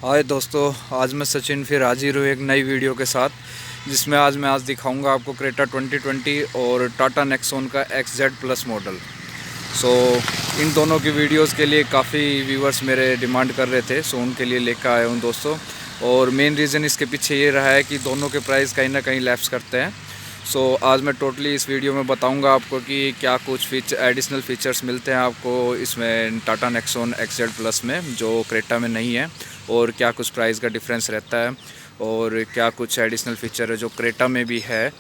हाय दोस्तों, आज मैं सचिन फिर हाजिर हूँ एक नई वीडियो के साथ, जिसमें आज दिखाऊंगा आपको क्रेटा 2020 और टाटा नेक्सॉन का XZ+ मॉडल। सो इन दोनों की वीडियोस के लिए काफ़ी व्यूवर्स मेरे डिमांड कर रहे थे, सो उनके लिए लेकर आया हूँ दोस्तों। और मेन रीज़न इसके पीछे ये रहा है कि दोनों के प्राइस कहीं ना कहीं लैप्स करते हैं। सो आज मैं टोटली इस वीडियो में बताऊंगा आपको कि क्या कुछ एडिशनल फीचर्स मिलते हैं आपको इसमें टाटा नेक्सॉन XZ+ में, जो क्रेटा में नहीं है, और क्या कुछ प्राइस का डिफरेंस रहता है, और क्या कुछ एडिशनल फीचर है जो क्रेटा में भी है।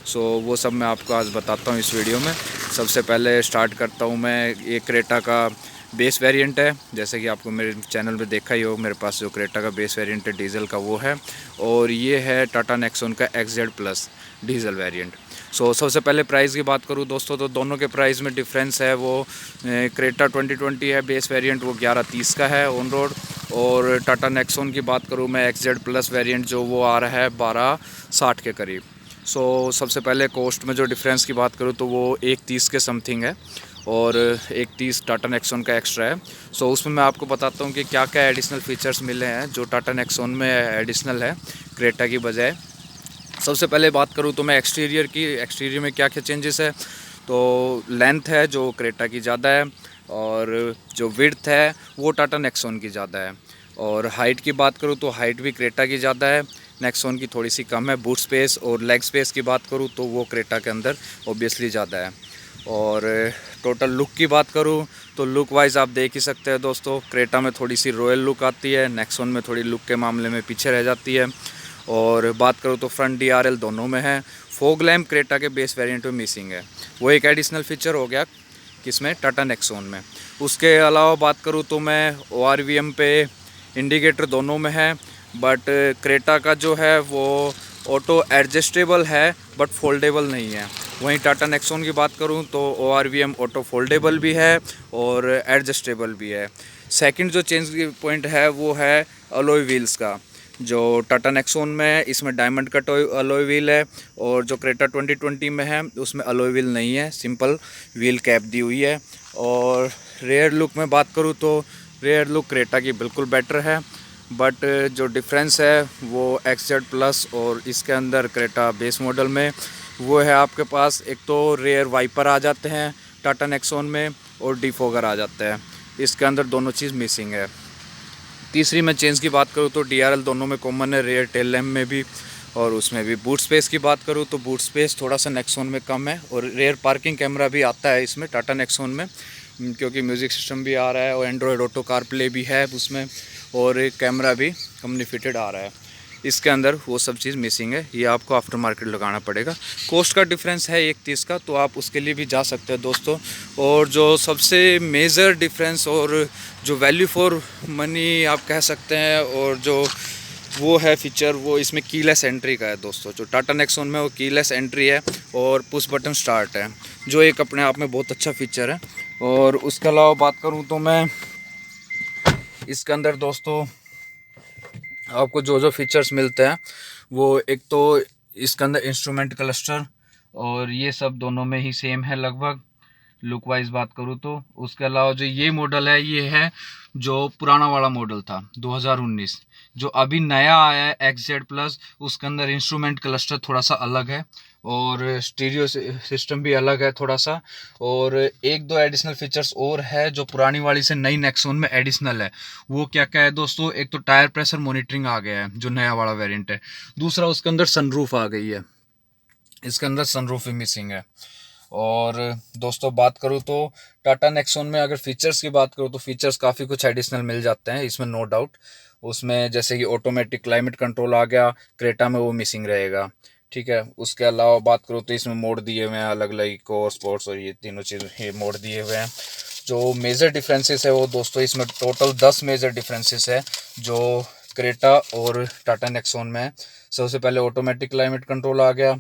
सो वो सब मैं आपको आज बताता हूँ इस वीडियो में। सबसे पहले स्टार्ट करता हूँ मैं, ये क्रेटा का बेस वेरिएंट है, जैसे कि आपको मेरे चैनल पे देखा ही हो, मेरे पास जो क्रेटा का बेस वेरिएंट है डीजल का वो है, और ये है टाटा नेक्सॉन का XZ+ डीजल वेरिएंट। सो सबसे पहले प्राइस की बात करूँ दोस्तों, तो दोनों के प्राइस में डिफरेंस है। वो क्रेटा 2020 है बेस वेरिएंट, वो 1130 का है ऑन रोड, और टाटा नेक्सॉन की बात करूँ मैं XZ+ वेरिएंट, जो वो आ रहा है 1260 के करीब। सो सबसे पहले कॉस्ट में जो डिफरेंस की बात करूँ तो वो 130 के समथिंग है, और 130 टाटा नेक्सॉन का एक्स्ट्रा है। सो उसमें मैं आपको बताता हूँ कि क्या क्या एडिशनल फीचर्स मिले हैं जो टाटा नेक्सॉन में एडिशनल है क्रेटा की बजाय। सबसे पहले बात करूँ तो मैं एक्सटीरियर की, एक्सटीरियर में क्या क्या चेंजेस है। तो लेंथ है जो क्रेटा की ज़्यादा है, और जो विड्थ है वो टाटा नेक्सॉन की ज़्यादा है, और हाइट की बात करूँ तो हाइट भी क्रेटा की ज़्यादा है, नेक्सॉन की थोड़ी सी कम है। बूट स्पेस और लेग स्पेस की बात करूँ तो वो क्रेटा के अंदर ऑब्वियसली ज़्यादा है। और टोटल लुक की बात करूँ तो लुक वाइज आप देख ही सकते हैं दोस्तों, क्रेटा में थोड़ी सी रॉयल लुक आती है, नेक्सॉन में थोड़ी लुक के मामले में पीछे रह जाती है। और बात करूँ तो फ्रंट DRL दोनों में है। फॉग लैम्प क्रेटा के बेस वेरिएंट में मिसिंग है, वो एक एडिशनल फीचर हो गया किसमें, टाटा नेक्सॉन में। उसके अलावा बात करूँ तो मैं ORVM पे इंडिकेटर दोनों में है, बट क्रेटा का जो है वो ऑटो एडजस्टेबल है बट फोल्डेबल नहीं है। वहीं टाटा नेक्सॉन की बात करूं तो ORVM ऑटो फोल्डेबल भी है और एडजस्टेबल भी है। सेकंड जो चेंज की पॉइंट है वो है अलॉय व्हील्स का। जो टाटा नेक्सॉन में है इसमें डायमंड कट अलॉय व्हील है, और जो क्रेटा 2020 में है उसमें अलॉय व्हील नहीं है, सिंपल व्हील कैप दी हुई है। और रेयर लुक में बात करूँ तो रेयर लुक क्रेटा की बिल्कुल बेटर है, बट जो डिफरेंस है वो XZ+ और इसके अंदर क्रेटा बेस मॉडल में वो है, आपके पास एक तो रेयर वाइपर आ जाते हैं टाटा नेक्सॉन में, और डिफॉगर आ जाता है, इसके अंदर दोनों चीज़ मिसिंग है। तीसरी मैं चेंज की बात करूँ तो DRL दोनों में कॉमन है, रेयर टेल लैम्प में भी और उसमें भी। बूट स्पेस की बात करूँ तो बूट स्पेस थोड़ा सा नेक्सॉन में कम है, और रेयर पार्किंग कैमरा भी आता है इसमें टाटा नेक्सॉन में, क्योंकि म्यूज़िक सिस्टम भी आ रहा है और एंड्रॉयड ऑटो कार प्ले भी है उसमें, और एक कैमरा भी कंपनी फिटेड आ रहा है। इसके अंदर वो सब चीज़ मिसिंग है, ये आपको आफ्टर मार्केट लगाना पड़ेगा। कॉस्ट का डिफरेंस है 130 का, तो आप उसके लिए भी जा सकते हैं दोस्तों। और जो सबसे मेजर डिफरेंस और जो वैल्यू फॉर मनी आप कह सकते हैं, और जो वो है फीचर, वो इसमें कीलेस एंट्री का है दोस्तों। जो टाटा नेक्सॉन में वो कीलेस एंट्री है और पुश बटन स्टार्ट है, जो एक अपने आप में बहुत अच्छा फीचर है। और उसके अलावा बात करूँ तो मैं इसके अंदर दोस्तों आपको जो जो फीचर्स मिलते हैं वो, एक तो इसके अंदर इंस्ट्रूमेंट क्लस्टर और ये सब दोनों में ही सेम है लगभग, लुक वाइज बात करूँ तो। उसके अलावा जो ये मॉडल है ये है जो पुराना वाला मॉडल था 2019, जो अभी नया आया है XZ+, उसके अंदर इंस्ट्रूमेंट क्लस्टर थोड़ा सा अलग है, और स्टीरियो सिस्टम भी अलग है थोड़ा सा, और एक दो एडिशनल फीचर्स और है जो पुरानी वाली से नई नेक्सॉन में एडिशनल है। वो क्या क्या है दोस्तों, एक तो टायर प्रेशर मॉनिटरिंग आ गया है जो नया वाला वेरिएंट है। दूसरा उसके अंदर सनरूफ आ गई है, इसके अंदर सनरूफ भी मिसिंग है। और दोस्तों बात करूँ तो टाटा नेक्सॉन में अगर फीचर्स की बात करूँ तो फीचर्स काफ़ी कुछ एडिशनल मिल जाते हैं इसमें, नो डाउट। उसमें जैसे कि ऑटोमेटिक क्लाइमेट कंट्रोल आ गया, क्रेटा में वो मिसिंग रहेगा, ठीक है। उसके अलावा बात करूँ तो इसमें मोड दिए हुए हैं अलग अलग, इको, स्पोर्ट्स, और ये तीनों चीज़ ये मोड दिए हुए हैं। जो मेजर डिफरेंसेस है वो दोस्तों, इसमें टोटल 10 मेजर डिफरेंसेस है जो क्रेटा और टाटा नेक्सॉन में है। सबसे पहले ऑटोमेटिक क्लाइमेट कंट्रोल आ गया,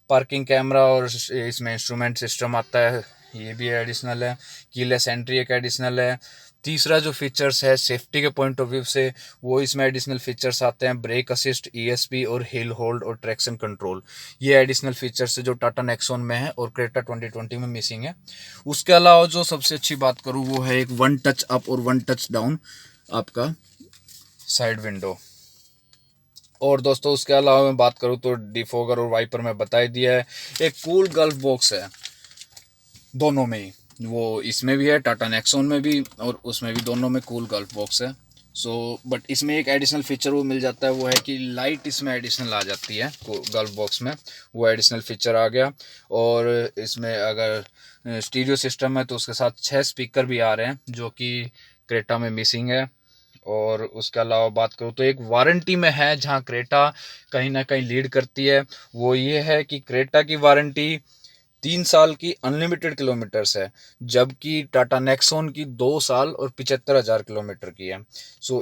पार्किंग कैमरा, और इसमें इंस्ट्रूमेंट सिस्टम आता है, ये भी एडिशनल है। कीलेस एंट्री एक एडिशनल है। तीसरा जो फीचर्स है सेफ्टी के पॉइंट ऑफ व्यू से, वो इसमें एडिशनल फीचर्स आते हैं, ब्रेक असिस्ट, ESP और हिल होल्ड और ट्रैक्शन कंट्रोल। ये एडिशनल फीचर्स है जो टाटा नेक्सॉन में है और क्रेटा 2020 में मिसिंग है। उसके अलावा जो सबसे अच्छी बात करूँ वो है एक वन टच अप और वन टच डाउन आपका साइड विंडो। और दोस्तों उसके अलावा मैं बात करूँ तो डिफोगर और वाइपर में बता ही दिया है। एक कूल गल्फ बॉक्स है दोनों में ही, वो इसमें भी है, टाटा नेक्सॉन में भी और उसमें भी, दोनों में कूल गल्फ बॉक्स है। बट इसमें एक एडिशनल फीचर वो मिल जाता है, वो है कि लाइट इसमें एडिशनल आ जाती है गल्फ बॉक्स में, वो एडिशनल फीचर आ गया। और इसमें अगर स्टीरियो सिस्टम है तो उसके साथ 6 स्पीकर भी आ रहे हैं, जो कि क्रेटा में मिसिंग है। और उसके अलावा बात करूँ तो एक वारंटी में है, जहाँ क्रेटा कहीं ना कहीं लीड करती है, वो ये है कि क्रेटा की वारंटी 3 साल की अनलिमिटेड किलोमीटर्स है, जबकि टाटा नेक्सॉन की 2 साल और 75,000 किलोमीटर की है।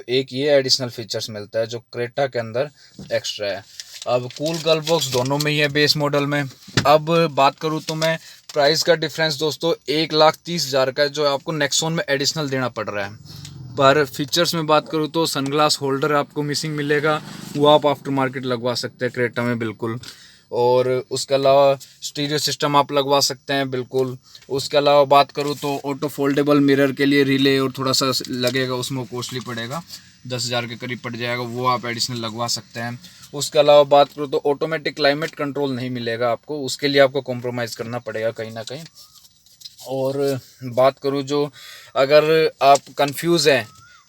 एक ये एडिशनल फीचर्स मिलता है जो क्रेटा के अंदर एक्स्ट्रा है। अब कूल गल्फ बॉक्स दोनों में ही है बेस मॉडल में। अब बात करूँ तो मैं प्राइस का डिफरेंस दोस्तों 1,30,000 का है, जो आपको नेक्सॉन में एडिशनल देना पड़ रहा है। पर फीचर्स में बात करूँ तो सनग्लास होल्डर आपको मिसिंग मिलेगा, वो आप आफ्टर मार्केट लगवा सकते हैं क्रेटा में बिल्कुल। और उसके अलावा स्टीरियो सिस्टम आप लगवा सकते हैं बिल्कुल। उसके अलावा बात करूँ तो ऑटो फोल्डेबल मिरर के लिए रिले और थोड़ा सा लगेगा, उसमें कॉस्टली पड़ेगा, 10,000 के करीब पड़ जाएगा, वो आप एडिशनल लगवा सकते हैं। उसके अलावा बात करूँ तो ऑटोमेटिक क्लाइमेट कंट्रोल नहीं मिलेगा आपको, उसके लिए आपको कॉम्प्रोमाइज़ करना पड़ेगा कहीं ना कहीं। और बात करूँ जो, अगर आप कंफ्यूज हैं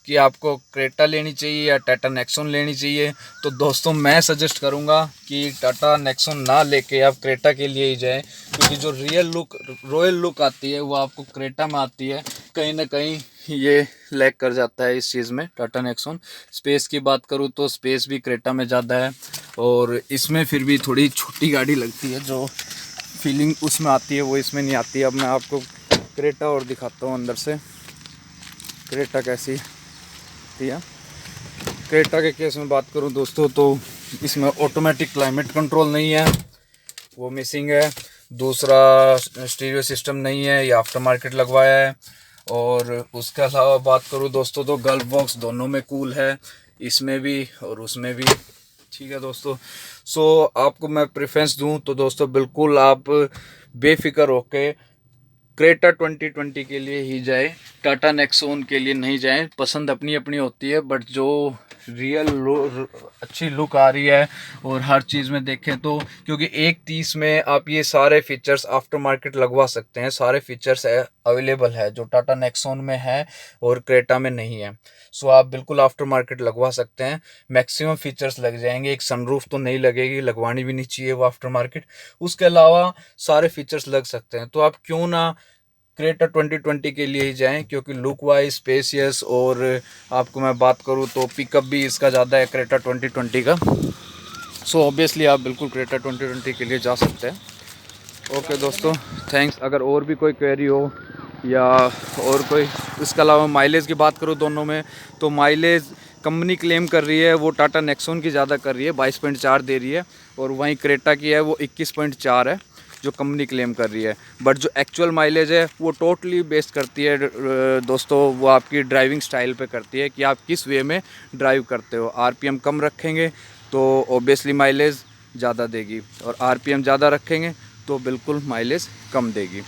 कि आपको क्रेटा लेनी चाहिए या टाटा नेक्सॉन लेनी चाहिए, तो दोस्तों मैं सजेस्ट करूंगा कि टाटा नेक्सॉन ना लेके आप क्रेटा के लिए ही जाएं, क्योंकि जो रियल लुक, रॉयल लुक आती है वो आपको क्रेटा में आती है। कहीं ना कहीं ये लैग कर जाता है इस चीज़ में टाटा नेक्सॉन। स्पेस की बात करूँ तो स्पेस भी क्रेटा में ज़्यादा है, और इसमें फिर भी थोड़ी छोटी गाड़ी लगती है, जो फीलिंग उसमें आती है वो इसमें नहीं आती है। अब मैं आपको क्रेटा और दिखाता हूँ अंदर से क्रेटा कैसी है। क्रेटा के केस में बात करूं दोस्तों तो इसमें ऑटोमेटिक क्लाइमेट कंट्रोल नहीं है, वो मिसिंग है। दूसरा स्टीरियो सिस्टम नहीं है, ये आफ्टर मार्केट लगवाया है। और उसके अलावा बात करूं दोस्तों तो गल्फ बॉक्स दोनों में कूल है, इसमें भी और उसमें भी। ठीक है दोस्तों, आपको मैं प्रेफरेंस दूं तो दोस्तों बिल्कुल आप बेफिक्र होके क्रेटा 2020 के लिए ही जाए, टाटा नेक्सॉन के लिए नहीं जाएं। पसंद अपनी अपनी होती है, बट जो रियल अच्छी लुक आ रही है और हर चीज़ में देखें तो, क्योंकि 1,30 में आप ये सारे फीचर्स आफ्टर मार्केट लगवा सकते हैं, सारे फीचर्स अवेलेबल है जो टाटा नेक्सॉन में है और क्रेटा में नहीं है। आप बिल्कुल आफ्टर मार्केट लगवा सकते हैं, मैक्सिमम फीचर्स लग जाएंगे। एक सनरूफ तो नहीं लगेगी, लगवानी भी नहीं चाहिए वो आफ्टर मार्केट, उसके अलावा सारे फीचर्स लग सकते हैं। तो आप क्यों ना क्रेटा 2020 के लिए ही जाएं, क्योंकि लुक वाइज, स्पेसियस, और आपको मैं बात करूं तो पिकअप भी इसका ज़्यादा है क्रेटा 2020 का। ऑब्वियसली आप बिल्कुल क्रेटा 2020 के लिए जा सकते हैं। ओके दोस्तों, थैंक्स। अगर और भी कोई क्वेरी हो या और कोई, इसके अलावा माइलेज की बात करूँ दोनों में, तो माइलेज कंपनी क्लेम कर रही है वो टाटा नेक्सॉन की ज़्यादा कर रही है, 22.4 दे रही है, और वहीं क्रेटा की है वो 21.4 है जो कंपनी क्लेम कर रही है। बट जो एक्चुअल माइलेज है वो टोटली बेस्ड करती है दोस्तों, वो आपकी ड्राइविंग स्टाइल पे करती है कि आप किस वे में ड्राइव करते हो। आरपीएम कम रखेंगे तो ऑब्वियसली माइलेज ज़्यादा देगी, और आरपीएम ज़्यादा रखेंगे तो बिल्कुल माइलेज कम देगी।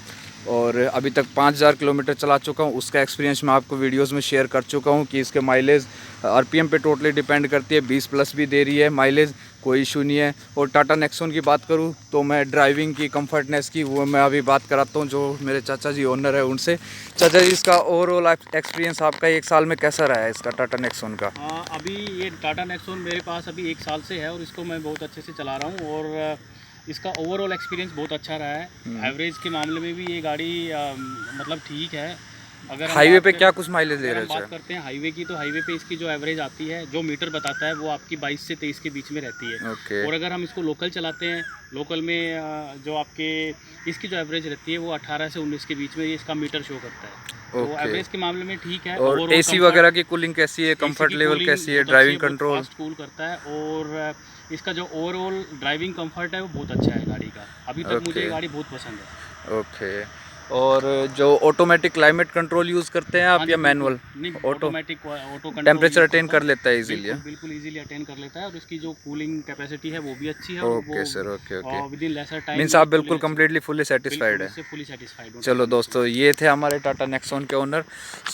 और अभी तक 5,000 किलोमीटर चला चुका हूँ, उसका एक्सपीरियंस मैं आपको वीडियोस में शेयर कर चुका हूँ कि इसके माइलेज आरपीएम पे टोटली डिपेंड करती है, 20+ भी दे रही है माइलेज, कोई इशू नहीं है। और टाटा नेक्सॉन की बात करूँ तो मैं ड्राइविंग की कंफर्टनेस की वो मैं अभी बात कराता हूँ, जो मेरे चाचा जी ओनर है उनसे। चाचा जी, इसका ओवरऑल एक्सपीरियंस आपका 1 साल में कैसा रहा है इसका टाटा नेक्सॉन का? अभी ये टाटा नेक्सॉन मेरे पास अभी 1 साल से है और इसको मैं बहुत अच्छे से चला रहा हूँ, और इसका ओवरऑल एक्सपीरियंस बहुत अच्छा रहा है। एवरेज के मामले में भी ये गाड़ी मतलब ठीक है। अगर हाईवे पे क्या कुछ माइलेज दे रहे हैं, बात करते हैं हाईवे की, तो हाईवे पे इसकी जो एवरेज आती है, जो मीटर बताता है, वो आपकी 22 से 23 के बीच में रहती है। और अगर हम इसको लोकल चलाते हैं, लोकल में जो आपके इसकी जो एवरेज रहती है वो 18 से 19 के बीच में ये इसका मीटर शो करता है। तो एवरेज के मामले में ठीक है। और एसी वगैरह की कूलिंग कैसी है, कंफर्ट लेवल कैसी है, ड्राइविंग कंट्रोल? फास्ट कूल करता है, और इसका जो ओवरऑल ड्राइविंग कंफर्ट है वो बहुत अच्छा है गाड़ी का। अभी तक मुझे ये गाड़ी बहुत पसंद है। ओके, और जो ऑटोमेटिक क्लाइमेट कंट्रोल यूज़ करते हैं आप या manual? Automatic auto temperature attain कर लेता है इजीली? बिल्कुल इजीली अटेन कर लेता है, और इसकी जो कूलिंग कैपेसिटी है वो भी अच्छी है। Okay sir, okay okay. With in lesser time means आप बिल्कुल कम्प्लीटली फुली सेटिस्फाइड है? Fully satisfied. चलो दोस्तों, ये थे हमारे टाटा नेक्सॉन के ओनर।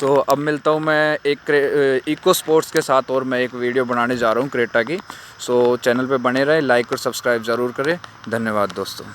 सो अब मिलता हूँ मैं एक इको स्पोर्ट्स के साथ, और मैं एक वीडियो बनाने जा रहा हूँ क्रेटा की। सो चैनल पे बने रहें, लाइक और सब्सक्राइब ज़रूर करें। धन्यवाद दोस्तों।